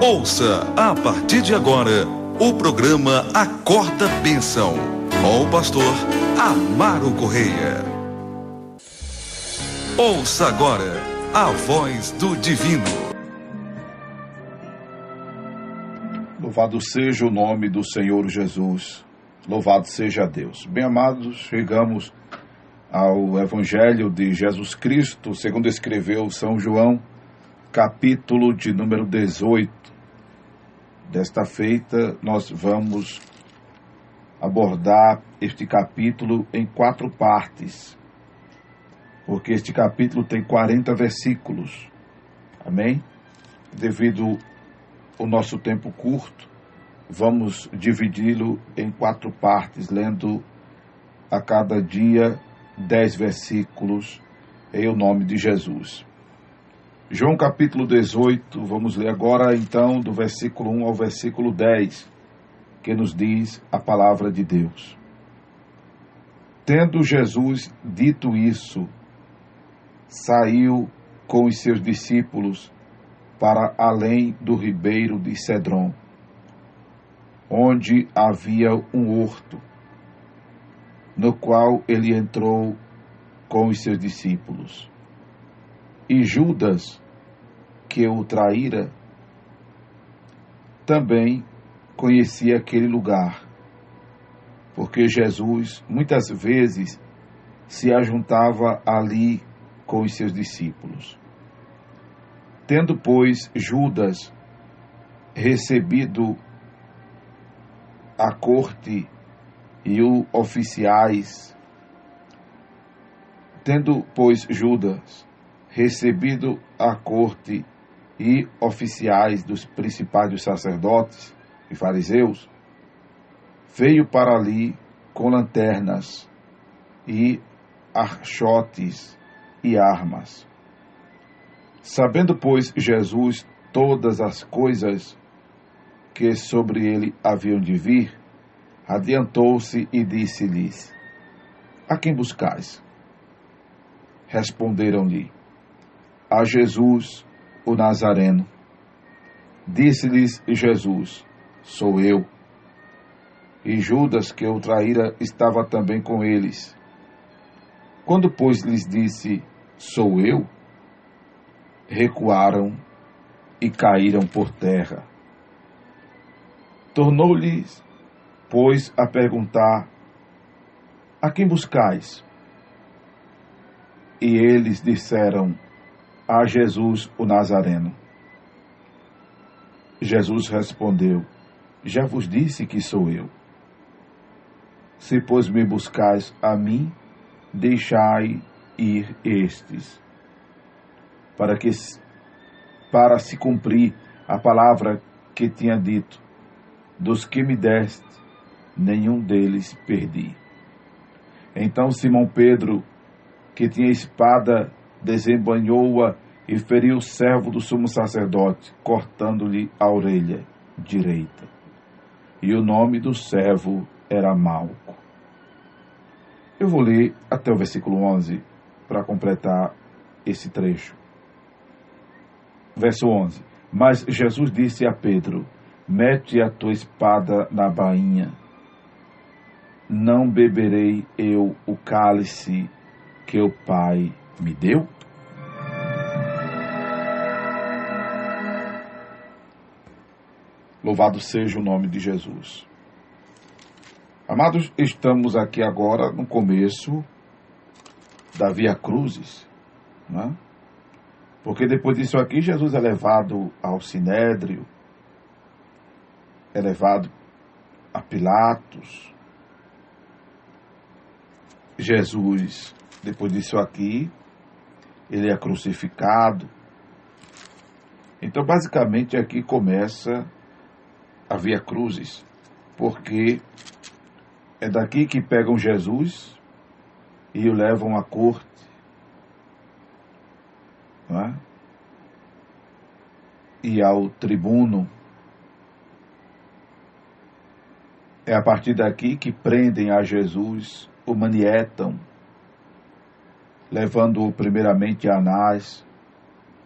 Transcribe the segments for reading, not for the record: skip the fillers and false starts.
Ouça a partir de agora o programa Acorda Bênção, com o pastor Amaro Correia. Ouça agora a voz do divino. Louvado seja o nome do Senhor Jesus. Louvado seja Deus. Bem amados, chegamos ao Evangelho de Jesus Cristo, segundo escreveu São João, capítulo de número 18. Desta feita, nós vamos abordar este capítulo em 4 partes, porque este capítulo tem 40 versículos. Amém? Devido ao nosso tempo curto, vamos dividi-lo em 4 partes, lendo a cada dia 10 versículos em o nome de Jesus. João capítulo 18, vamos ler agora então do versículo 1 ao versículo 10, que nos diz a palavra de Deus. Tendo Jesus dito isso, saiu com os seus discípulos para além do ribeiro de Cedron, onde havia um horto, no qual ele entrou com os seus discípulos. E Judas, que o traíra, também conhecia aquele lugar, porque Jesus muitas vezes se ajuntava ali com os seus discípulos. Tendo, pois, Judas recebido a corte e os oficiais, tendo, pois, Judas recebido a corte e oficiais dos principais dos sacerdotes e fariseus, veio para ali com lanternas e archotes e armas. Sabendo, pois, Jesus todas as coisas que sobre ele haviam de vir, adiantou-se e disse-lhes: A quem buscais? Responderam-lhe: A Jesus, o Nazareno. Disse-lhes Jesus: Sou eu. E Judas, que o traíra, estava também com eles. Quando, pois, lhes disse: Sou eu, recuaram e caíram por terra. Tornou-lhes, pois, a perguntar: A quem buscais? E eles disseram: A Jesus, o Nazareno. Jesus respondeu: Já vos disse que sou eu. Se, pois, me buscais a mim, deixai ir estes, para se cumprir a palavra que tinha dito: Dos que me deste, nenhum deles perdi. Então Simão Pedro, que tinha espada, desembainhou-a e feriu o servo do sumo sacerdote, cortando-lhe a orelha direita. E o nome do servo era Malco. Eu vou ler até o versículo 11 para completar esse trecho. Verso 11. Mas Jesus disse a Pedro: Mete a tua espada na bainha. Não beberei eu o cálice que o Pai me deu? Louvado seja o nome de Jesus. Amados, estamos aqui agora no começo da Via Crucis, né? Porque depois disso aqui, Jesus é levado ao Sinédrio, é levado a Pilatos. Jesus, depois disso aqui, ele é crucificado. Então, basicamente, aqui começa a Via Crucis, porque é daqui que pegam Jesus e o levam à corte, não é? E ao tribuno. É a partir daqui que prendem a Jesus, o manietam, levando-o primeiramente a Anás,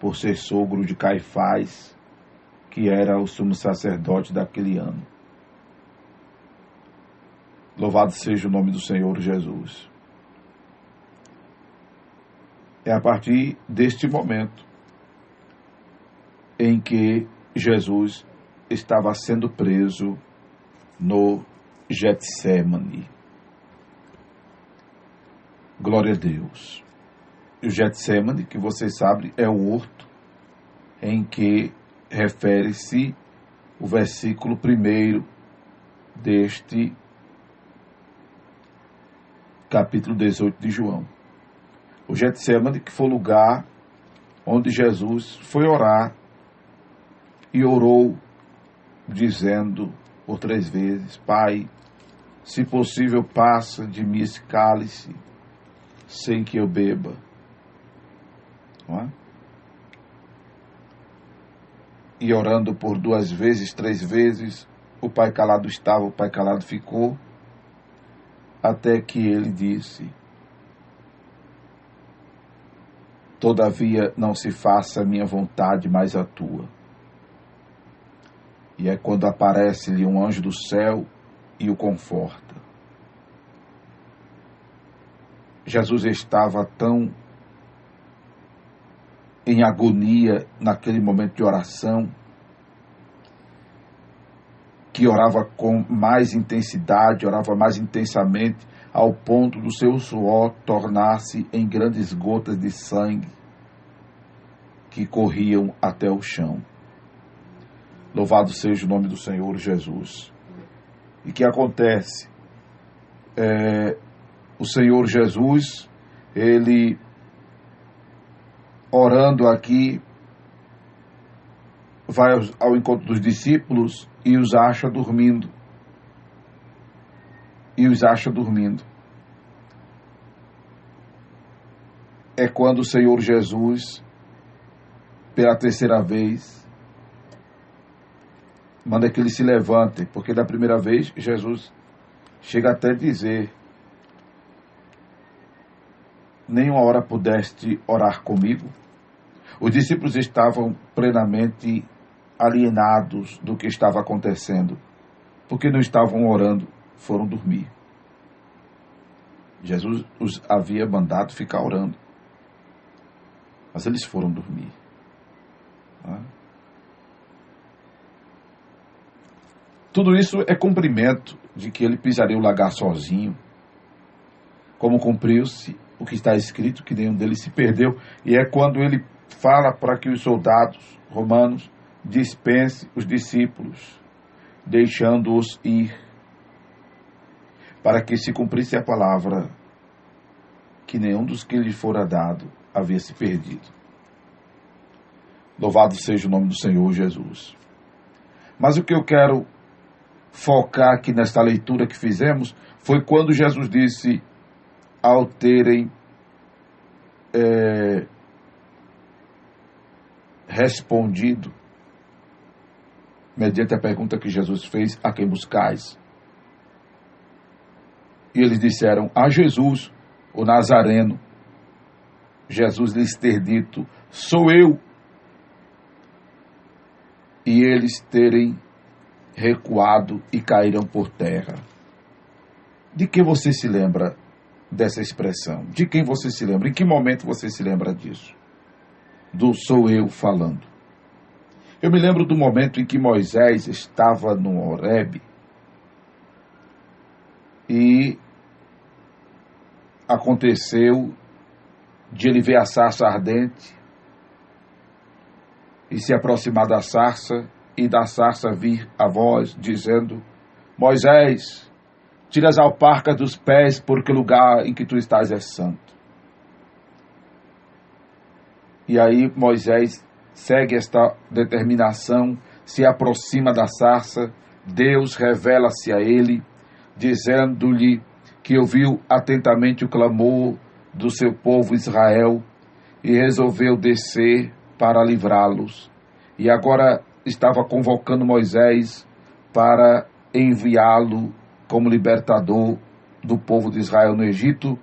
por ser sogro de Caifás, que era o sumo sacerdote daquele ano. Louvado seja o nome do Senhor Jesus. É a partir deste momento em que Jesus estava sendo preso no Getsêmani. Glória a Deus. O Getsêmani, que vocês sabem, é o horto em que refere-se o versículo 1 deste capítulo 18 de João. O Getsêmani, que foi o lugar onde Jesus foi orar e orou, dizendo por 3 vezes: Pai, se possível, passa de mim esse cálice sem que eu beba. Não é? E orando por 2 vezes, 3 vezes, o pai calado estava, o pai calado ficou, até que ele disse: Todavia não se faça a minha vontade, mas a tua. E é quando aparece-lhe um anjo do céu e o conforta. Jesus estava tão em agonia naquele momento de oração, que orava com mais intensidade, orava mais intensamente, ao ponto do seu suor tornar-se em grandes gotas de sangue que corriam até o chão. Louvado seja o nome do Senhor Jesus. E que acontece? O Senhor Jesus, ele orando aqui, vai ao encontro dos discípulos e os acha dormindo. É quando o Senhor Jesus, pela 3ª vez, manda que eles se levantem, porque da primeira vez Jesus chega até a dizer: nenhuma hora pudeste orar comigo. Os discípulos estavam plenamente alienados do que estava acontecendo, porque não estavam orando, foram dormir. Jesus os havia mandado ficar orando, mas eles foram dormir. Tudo isso é cumprimento de que ele pisaria o lagar sozinho, como cumpriu-se o que está escrito, que nenhum deles se perdeu. E é quando ele fala para que os soldados romanos dispense os discípulos, deixando-os ir, para que se cumprisse a palavra, que nenhum dos que lhe fora dado havia se perdido. Louvado seja o nome do Senhor Jesus. Mas o que eu quero focar aqui nesta leitura que fizemos foi quando Jesus disse, ao terem respondido, mediante a pergunta que Jesus fez: a quem buscais? E eles disseram: a Jesus, o Nazareno. Jesus lhes ter dito: sou eu. E eles terem recuado e caíram por terra. De que você se lembra dessa expressão? De quem você se lembra? Em que momento você se lembra disso? Do sou eu falando. Eu me lembro do momento em que Moisés estava no Horebe e aconteceu de ele ver a sarça ardente e se aproximar da sarça, e da sarça vir a voz dizendo: Moisés, tira as alparcas dos pés, porque o lugar em que tu estás é santo. E aí Moisés segue esta determinação, se aproxima da sarça, Deus revela-se a ele, dizendo-lhe que ouviu atentamente o clamor do seu povo Israel e resolveu descer para livrá-los. E agora estava convocando Moisés para enviá-lo como libertador do povo de Israel no Egito,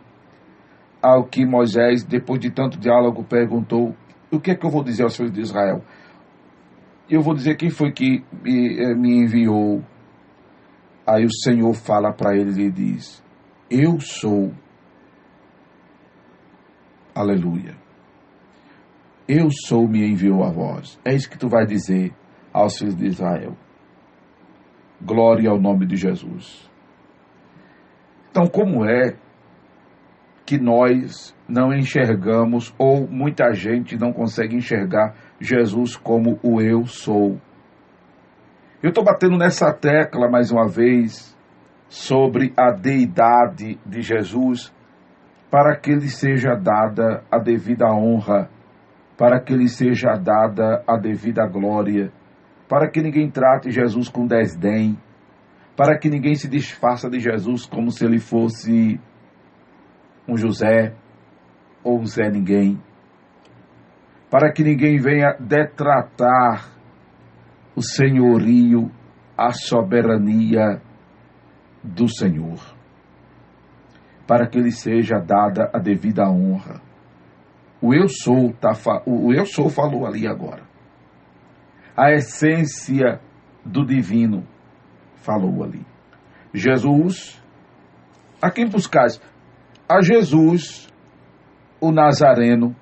ao que Moisés, depois de tanto diálogo, perguntou: o que é que eu vou dizer aos filhos de Israel? eu vou dizer quem foi que me enviou. Aí o Senhor fala para ele e diz: eu sou. Aleluia. Eu sou, me enviou a vós. É isso que tu vai dizer aos filhos de Israel. Glória ao nome de Jesus. Então, como é que nós não enxergamos, ou muita gente não consegue enxergar Jesus como o eu sou? Eu estou batendo nessa tecla mais uma vez sobre a deidade de Jesus, para que lhe seja dada a devida honra, para que lhe seja dada a devida glória, para que ninguém trate Jesus com desdém, para que ninguém se desfaça de Jesus como se ele fosse um José ou um Zé Ninguém, para que ninguém venha detratar o senhorio, a soberania do Senhor, para que lhe seja dada a devida honra. O eu sou, o eu sou falou ali agora. A essência do divino falou ali. Jesus, a quem buscais? A Jesus, o Nazareno.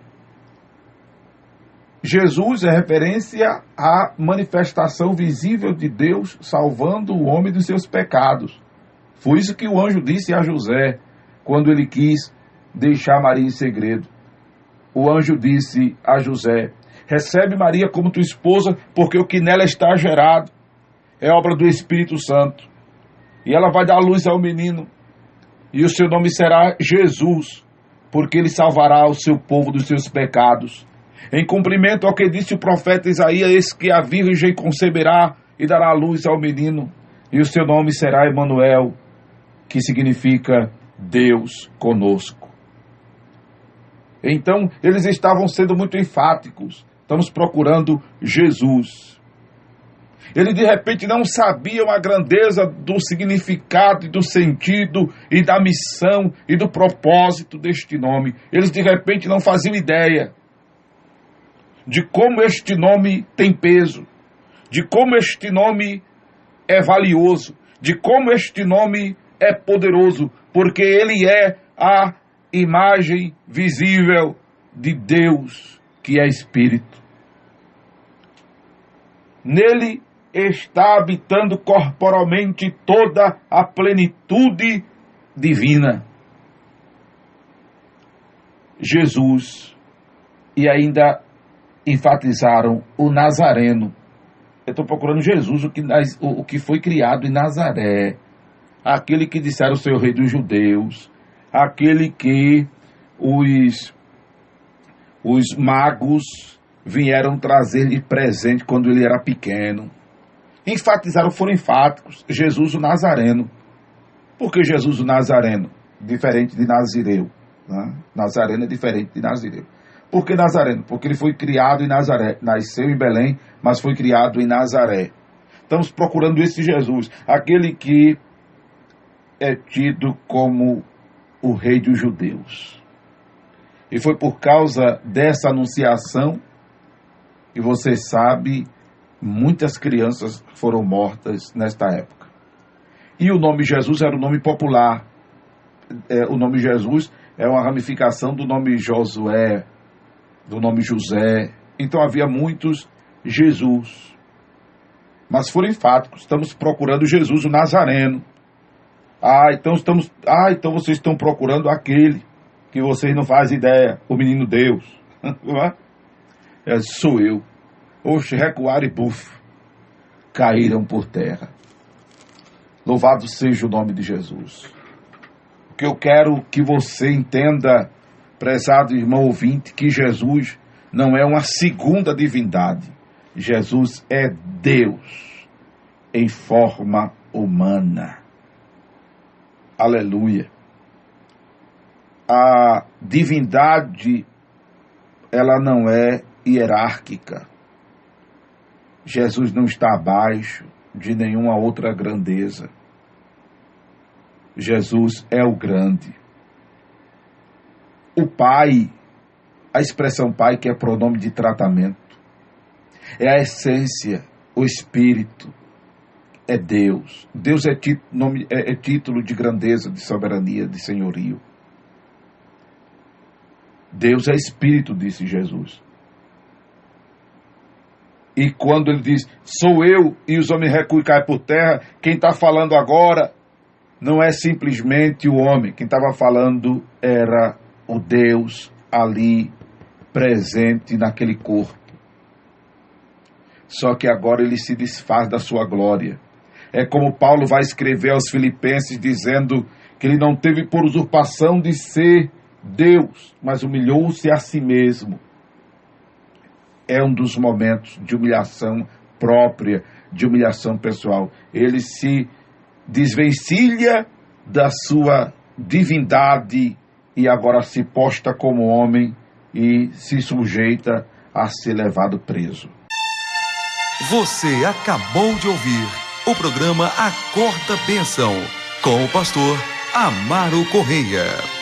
Jesus é referência à manifestação visível de Deus salvando o homem dos seus pecados. Foi isso que o anjo disse a José quando ele quis deixar Maria em segredo. O anjo disse a José: recebe Maria como tua esposa, porque o que nela está gerado é obra do Espírito Santo. E ela vai dar luz ao menino, e o seu nome será Jesus, porque ele salvará o seu povo dos seus pecados. Em cumprimento ao que disse o profeta Isaías: eis que a virgem conceberá e dará luz ao menino, e o seu nome será Emanuel, que significa Deus conosco. Então, eles estavam sendo muito enfáticos. Estamos procurando Jesus. Eles de repente não sabiam a grandeza do significado e do sentido e da missão e do propósito deste nome. Eles de repente não faziam ideia de como este nome tem peso, de como este nome é valioso, de como este nome é poderoso, porque ele é a imagem visível de Deus, que é Espírito. Nele está habitando corporalmente toda a plenitude divina. Jesus, e ainda enfatizaram o Nazareno. Eu estou procurando Jesus, o que foi criado em Nazaré, aquele que disseram ser o rei dos judeus, aquele que os magos vieram trazer-lhe presente quando ele era pequeno. Enfatizaram, foram enfáticos, Jesus o Nazareno. Por que Jesus o Nazareno? Diferente de Nazireu. Né? Nazareno é diferente de Nazireu. Por que Nazareno? Porque ele foi criado em Nazaré. Nasceu em Belém, mas foi criado em Nazaré. Estamos procurando esse Jesus, aquele que é tido como o rei dos judeus. E foi por causa dessa anunciação que você sabe, muitas crianças foram mortas nesta época. E o nome Jesus era o nome popular. O nome Jesus é uma ramificação do nome Josué, do nome José. Então havia muitos Jesus. Mas foram enfáticos. Estamos procurando Jesus, o Nazareno. Então vocês estão procurando aquele que vocês não fazem ideia, o menino Deus. Sou eu. Oxe, recuaram e buf, caíram por terra. Louvado seja o nome de Jesus. O que eu quero que você entenda, prezado irmão ouvinte, que Jesus não é uma segunda divindade. Jesus é Deus em forma humana. Aleluia. A divindade, ela não é hierárquica. Jesus não está abaixo de nenhuma outra grandeza. Jesus é o grande. O Pai, a expressão Pai, que é pronome de tratamento. É a essência, o Espírito. É Deus. Deus é título de grandeza, de soberania, de senhorio. Deus é Espírito, disse Jesus. E quando ele diz, sou eu, e os homens recuam e caem por terra, quem está falando agora não é simplesmente o homem. Quem estava falando era o Deus ali, presente naquele corpo. Só que agora ele se desfaz da sua glória. É como Paulo vai escrever aos Filipenses, dizendo que ele não teve por usurpação de ser Deus, mas humilhou-se a si mesmo. É um dos momentos de humilhação própria, de humilhação pessoal. Ele se desvencilha da sua divindade e agora se posta como homem e se sujeita a ser levado preso. Você acabou de ouvir o programa Acorda Bênção, com o pastor Amaro Correia.